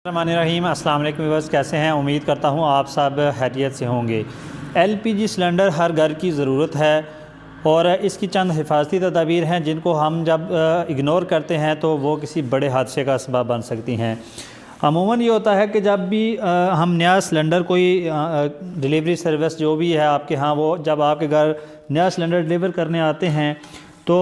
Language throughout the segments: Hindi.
रहीम अस्सलाम वालेकुम व्यूअर्स, कैसे हैं? उम्मीद करता हूं आप सब खैरियत से होंगे। एलपीजी सिलेंडर हर घर की ज़रूरत है और इसकी चंद हिफाजती तदाबीर हैं जिनको हम जब इग्नोर करते हैं तो वो किसी बड़े हादसे का सबब बन सकती हैं। अमूमन ये होता है कि जब भी हम नया सिलेंडर कोई डिलीवरी सर्विस जो भी है आपके यहाँ, वो जब आपके घर नया सिलेंडर डिलीवर करने आते हैं तो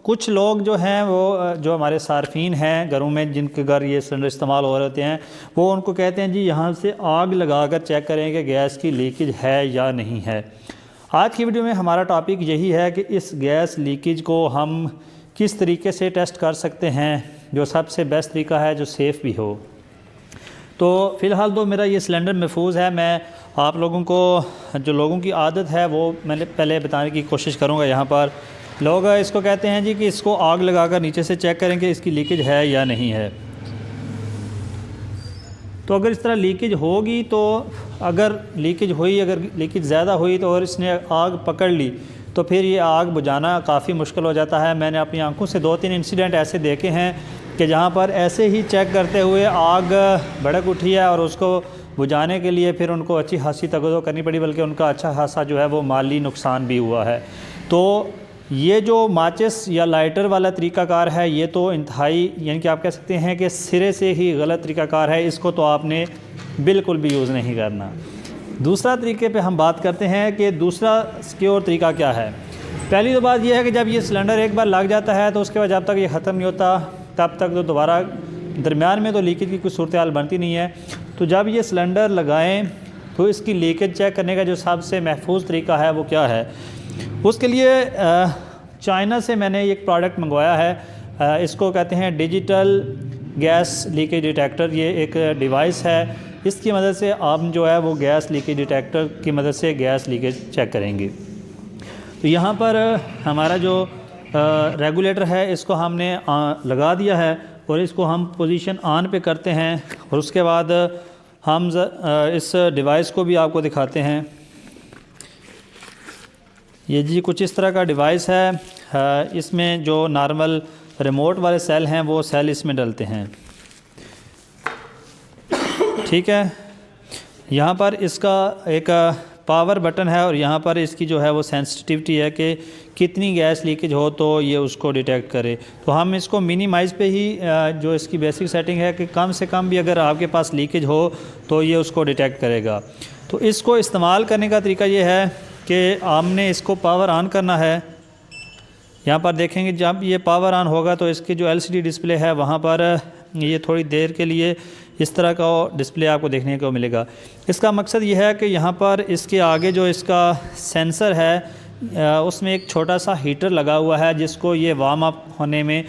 कुछ लोग जो हैं वो जो हमारे सार्फिन हैं घरों में जिनके घर ये सिलेंडर इस्तेमाल हो रहे होते हैं, वो उनको कहते हैं जी यहाँ से आग लगाकर चेक करें कि गैस की लीकेज है या नहीं है। आज की वीडियो में हमारा टॉपिक यही है कि इस गैस लीकेज को हम किस तरीके से टेस्ट कर सकते हैं, जो सबसे बेस्ट तरीका है, जो सेफ़ भी हो। तो फ़िलहाल तो मेरा ये सिलेंडर महफूज है। मैं आप लोगों को जो लोगों की आदत है वो मैंने पहले बताने की कोशिश करूँगा। यहाँ पर लोग इसको कहते हैं जी कि इसको आग लगाकर नीचे से चेक करें कि इसकी लीकेज है या नहीं है। तो अगर इस तरह लीकेज होगी तो अगर लीकेज ज़्यादा हुई तो और इसने आग पकड़ ली तो फिर ये आग बुझाना काफ़ी मुश्किल हो जाता है। मैंने अपनी आंखों से 2-3 इंसिडेंट ऐसे देखे हैं कि जहाँ पर ऐसे ही चेक करते हुए आग भड़क उठी है और उसको बुझाने के लिए फिर उनको अच्छी खासी तगज़ो करनी पड़ी, बल्कि उनका अच्छा खासा जो है वो माली नुकसान भी हुआ है। तो ये जो माचिस या लाइटर वाला तरीक़ाकार है ये तो इंतहाई, यानी कि आप कह सकते हैं कि सिरे से ही गलत तरीक़ाकार है। इसको तो आपने बिल्कुल भी यूज़ नहीं करना। दूसरा तरीके पे हम बात करते हैं कि दूसरा सिक्योर तरीका क्या है। पहली तो बात यह है कि जब ये सिलेंडर एक बार लग जाता है तो उसके बाद जब तक ये ख़त्म नहीं होता तब तक तो दोबारा दरमियान में तो लीकेज की कोई सूरत हाल बनती नहीं है। तो जब ये सिलेंडर लगाएं तो इसकी लीकेज चेक करने का जो सबसे महफूज तरीका है वो क्या है, उसके लिए चाइना से मैंने एक प्रोडक्ट मंगवाया है। इसको कहते हैं डिजिटल गैस लीकेज डिटेक्टर। ये एक डिवाइस है, इसकी मदद से आप जो है वो गैस लीकेज डिटेक्टर की मदद से गैस लीकेज चेक करेंगे। तो यहाँ पर हमारा जो रेगुलेटर है इसको हमने लगा दिया है और इसको हम पोजीशन ऑन पे करते हैं और उसके बाद हम इस डिवाइस को भी आपको दिखाते हैं। ये जी कुछ इस तरह का डिवाइस है। इसमें जो नॉर्मल रिमोट वाले सेल हैं वो सेल इसमें डलते हैं, ठीक है। यहाँ पर इसका एक पावर बटन है और यहाँ पर इसकी जो है वो सेंसिटिविटी है कि कितनी गैस लीकेज हो तो ये उसको डिटेक्ट करे। तो हम इसको मिनिमाइज़ पे ही जो इसकी बेसिक सेटिंग है कि कम से कम भी अगर आपके पास लीकेज हो तो ये उसको डिटेक्ट करेगा। तो इसको इस्तेमाल करने का तरीका ये है कि आपने इसको पावर ऑन करना है। यहाँ पर देखेंगे जब ये पावर ऑन होगा तो इसकी जो एलसीडी डिस्प्ले है वहाँ पर ये थोड़ी देर के लिए इस तरह का डिस्प्ले आपको देखने को मिलेगा। इसका मकसद ये है कि यहाँ पर इसके आगे जो इसका सेंसर है उसमें एक छोटा सा हीटर लगा हुआ है जिसको ये वार्म अप होने में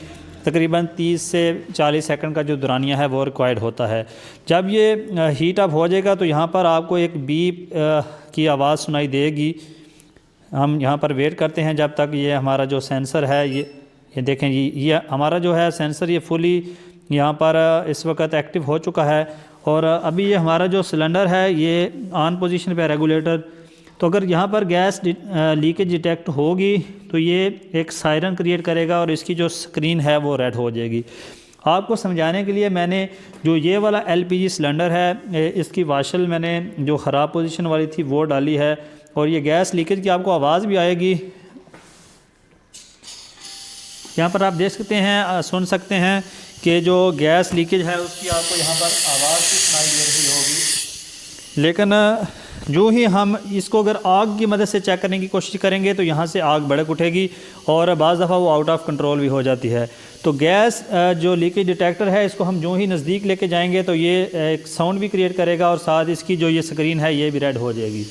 तकरीबन 30 से 40 सेकंड का जो दुरानिया है वो रिक्वायर्ड होता है। जब ये हीट अप हो जाएगा तो यहाँ पर आपको एक बीप की आवाज़ सुनाई देगी। हम यहाँ पर वेट करते हैं जब तक ये हमारा जो सेंसर है ये देखें ये हमारा जो है सेंसर ये फुली यहाँ पर इस वक्त एक्टिव हो चुका है और अभी ये हमारा जो सिलेंडर है ये ऑन पोजीशन पे रेगुलेटर। तो अगर यहाँ पर गैस लीकेज डिटेक्ट होगी तो ये एक सायरन क्रिएट करेगा और इसकी जो स्क्रीन है वो रेड हो जाएगी। आपको समझाने के लिए मैंने जो ये वाला एलपीजी सिलेंडर है इसकी वाशल मैंने जो ख़राब पोजीशन वाली थी वो डाली है और ये गैस लीकेज की आपको आवाज़ भी आएगी। यहाँ पर आप देख सकते हैं, सुन सकते हैं कि जो गैस लीकेज है उसकी आपको यहाँ पर आवाज़ भी सुनाई दे रही होगी। लेकिन जो ही हम इसको अगर आग की मदद से चेक करने की कोशिश करेंगे तो यहाँ से आग भड़क उठेगी और बाज़ दफ़ा वो आउट ऑफ कंट्रोल भी हो जाती है। तो गैस जो लीकेज डिटेक्टर है इसको हम जो ही नज़दीक लेके जाएंगे तो ये एक साउंड भी क्रिएट करेगा और साथ इसकी जो ये स्क्रीन है ये भी रेड हो जाएगी।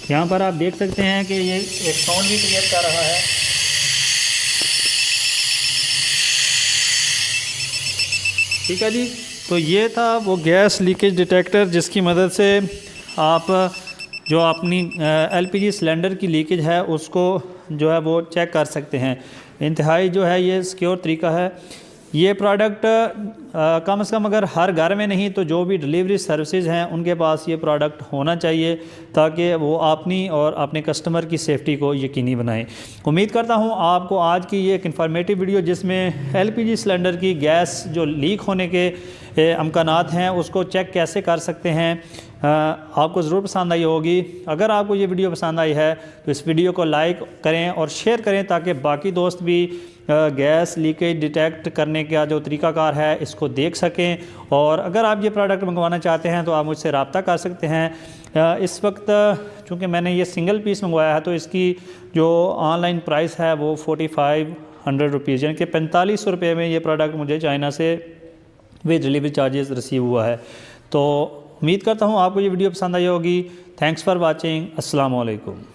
यहाँ पर आप देख सकते हैं कि ये एक साउंड भी क्रिएट कर रहा है। ठीक है जी, तो ये था वो गैस लीकेज डिटेक्टर जिसकी मदद से आप जो अपनी एलपीजी सिलेंडर की लीकेज है उसको जो है वो चेक कर सकते हैं। इंतहाई जो है ये सिक्योर तरीका है। ये प्रोडक्ट कम से कम अगर हर घर में नहीं तो जो भी डिलीवरी सर्विसेज हैं उनके पास ये प्रोडक्ट होना चाहिए, ताकि वो अपनी और अपने कस्टमर की सेफ्टी को यकीनी बनाएं। उम्मीद करता हूँ आपको आज की ये एक इन्फॉर्मेटिव वीडियो, जिसमें एलपीजी सिलेंडर की गैस जो लीक होने के अमकानात हैं उसको चेक कैसे कर सकते हैं, आपको ज़रूर पसंद आई होगी। अगर आपको ये वीडियो पसंद आई है तो इस वीडियो को लाइक करें और शेयर करें, ताकि बाकी दोस्त भी गैस लीकेज डिटेक्ट करने का जो तरीक़ाकार है इसको देख सकें। और अगर आप ये प्रोडक्ट मंगवाना चाहते हैं तो आप मुझसे रब्ता कर सकते हैं। इस वक्त चूँकि मैंने ये सिंगल पीस मंगवाया है तो इसकी जो ऑनलाइन प्राइस है वो 4500 रुपीज़, यानी कि 4500 रुपये में ये प्रोडक्ट मुझे चाइना से विद डिलीवरी चार्जेस रिसीव हुआ है। तो उम्मीद करता हूँ आपको ये वीडियो पसंद आई होगी। Thanks for watching. अस्सलाम वालेकुम।